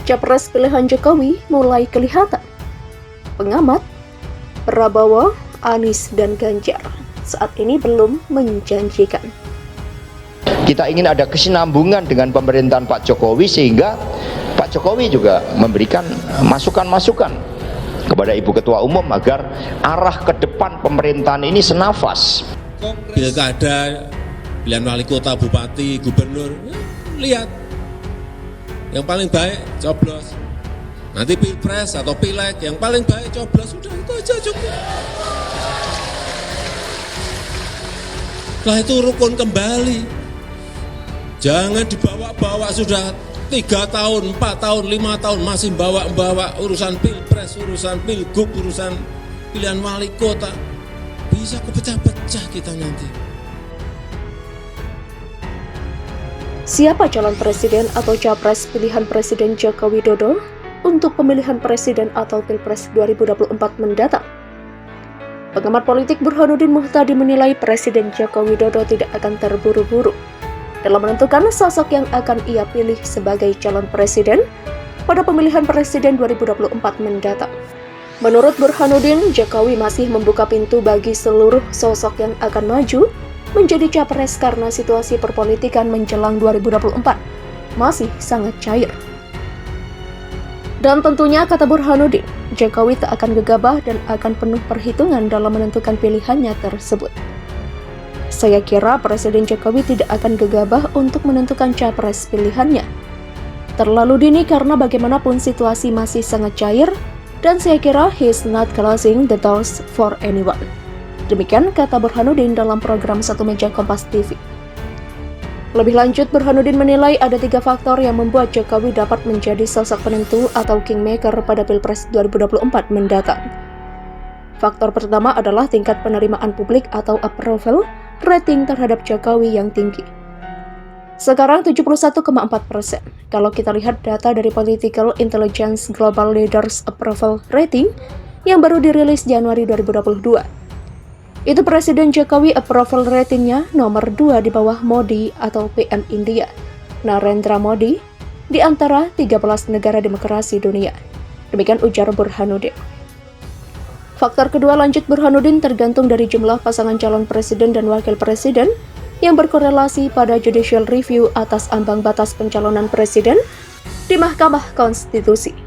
Capres pilihan Jokowi mulai kelihatan. Pengamat, Prabowo, Anies, dan Ganjar saat ini belum menjanjikan. Kita ingin ada kesinambungan dengan pemerintahan Pak Jokowi sehingga Pak Jokowi juga memberikan masukan-masukan kepada Ibu Ketua Umum agar arah ke depan pemerintahan ini senafas. Pilkada, pilihan wali kota, bupati, gubernur, lihat yang paling baik coblos. Nanti pilpres atau pileg yang paling baik coblos, sudah itu aja cukup. Setelah itu rukun kembali. Jangan dibawa-bawa sudah 3 tahun, 4 tahun, 5 tahun masih bawa-bawa urusan pilpres, urusan pilgub, urusan pilihan wali kota. Bisa kepecah-pecah kita nanti. Siapa calon presiden atau capres pilihan Presiden Joko Widodo untuk pemilihan presiden atau Pilpres 2024 mendatang? Pengamat politik Burhanuddin Muhtadi menilai Presiden Joko Widodo tidak akan terburu-buru dalam menentukan sosok yang akan ia pilih sebagai calon presiden pada pemilihan presiden 2024 mendatang. Menurut Burhanuddin, Jokowi masih membuka pintu bagi seluruh sosok yang akan maju menjadi capres karena situasi perpolitikan menjelang 2024 masih sangat cair. Dan tentunya, kata Burhanuddin, Jokowi tak akan gegabah dan akan penuh perhitungan dalam menentukan pilihannya tersebut. Saya kira Presiden Jokowi tidak akan gegabah untuk menentukan capres pilihannya. Terlalu dini karena bagaimanapun situasi masih sangat cair, dan saya kira he's not closing the doors for anyone. Demikian kata Burhanuddin dalam program Satu Meja Kompas TV. Lebih lanjut, Burhanuddin menilai ada 3 faktor yang membuat Jokowi dapat menjadi sosok penentu atau kingmaker pada Pilpres 2024 mendatang. Faktor pertama adalah tingkat penerimaan publik atau approval rating terhadap Jokowi yang tinggi. Sekarang 71,4%. Kalau kita lihat data dari Political Intelligence Global Leaders Approval Rating yang baru dirilis Januari 2022. Itu Presiden Jokowi approval ratingnya nomor 2 di bawah Modi atau PM India, Narendra Modi, di antara 13 negara demokrasi dunia. Demikian ujar Burhanuddin. Faktor kedua, lanjut Burhanuddin, tergantung dari jumlah pasangan calon presiden dan wakil presiden yang berkorelasi pada judicial review atas ambang batas pencalonan presiden di Mahkamah Konstitusi.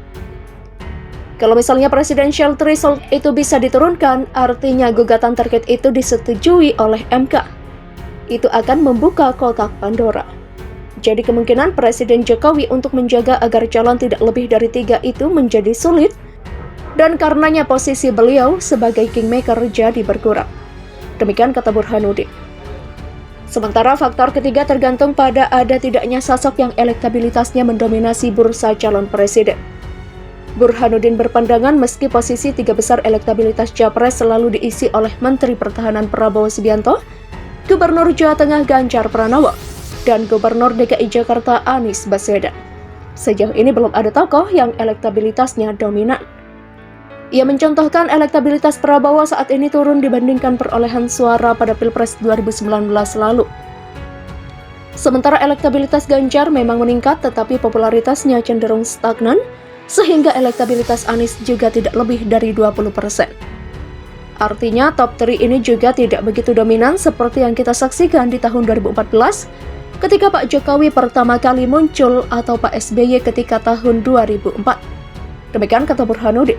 Kalau misalnya presidential threshold itu bisa diturunkan, artinya gugatan terkait itu disetujui oleh MK. Itu akan membuka kotak Pandora. Jadi kemungkinan Presiden Jokowi untuk menjaga agar calon tidak lebih dari 3 itu menjadi sulit, dan karenanya posisi beliau sebagai kingmaker jadi berkurang. Demikian kata Burhanuddin. Sementara faktor ketiga tergantung pada ada tidaknya sosok yang elektabilitasnya mendominasi bursa calon presiden. Burhanuddin berpandangan meski posisi 3 besar elektabilitas capres selalu diisi oleh Menteri Pertahanan Prabowo Subianto, Gubernur Jawa Tengah Ganjar Pranowo, dan Gubernur DKI Jakarta Anies Baswedan. Sejauh ini belum ada tokoh yang elektabilitasnya dominan. Ia mencontohkan elektabilitas Prabowo saat ini turun dibandingkan perolehan suara pada Pilpres 2019 lalu. Sementara elektabilitas Ganjar memang meningkat tetapi popularitasnya cenderung stagnan, sehingga elektabilitas Anies juga tidak lebih dari 20%. Artinya top 3 ini juga tidak begitu dominan seperti yang kita saksikan di tahun 2014 ketika Pak Jokowi pertama kali muncul atau Pak SBY ketika tahun 2004. Demikian kata Burhanuddin.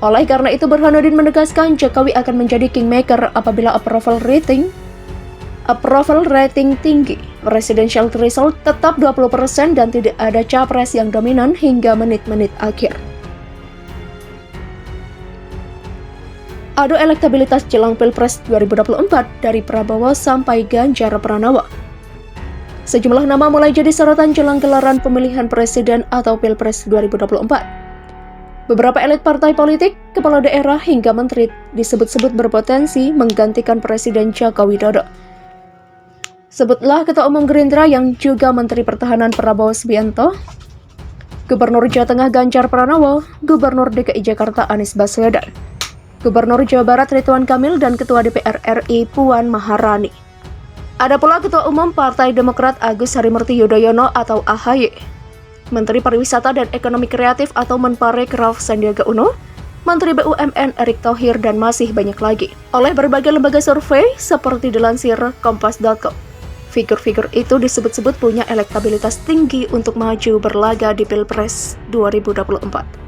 Oleh karena itu, Burhanuddin menegaskan Jokowi akan menjadi kingmaker apabila approval rating tinggi, presidential threshold tetap 20% dan tidak ada capres yang dominan hingga menit-menit akhir. Adu elektabilitas jelang Pilpres 2024 dari Prabowo sampai Ganjar Pranowo. Sejumlah nama mulai jadi sorotan jelang gelaran pemilihan presiden atau Pilpres 2024. Beberapa elit partai politik, kepala daerah hingga menteri disebut-sebut berpotensi menggantikan Presiden Joko Widodo. Sebutlah Ketua Umum Gerindra yang juga Menteri Pertahanan Prabowo Subianto, Gubernur Jawa Tengah Ganjar Pranowo, Gubernur DKI Jakarta Anies Baswedan, Gubernur Jawa Barat Ridwan Kamil, dan Ketua DPR RI Puan Maharani. Ada pula Ketua Umum Partai Demokrat Agus Harimurti Yudhoyono atau AHY. Menteri Pariwisata dan Ekonomi Kreatif atau Menparekraf Sandiaga Uno, Menteri BUMN Erick Thohir, dan masih banyak lagi. Oleh berbagai lembaga survei seperti dilansir Kompas.com, figur-figur itu disebut-sebut punya elektabilitas tinggi untuk maju berlaga di Pilpres 2024.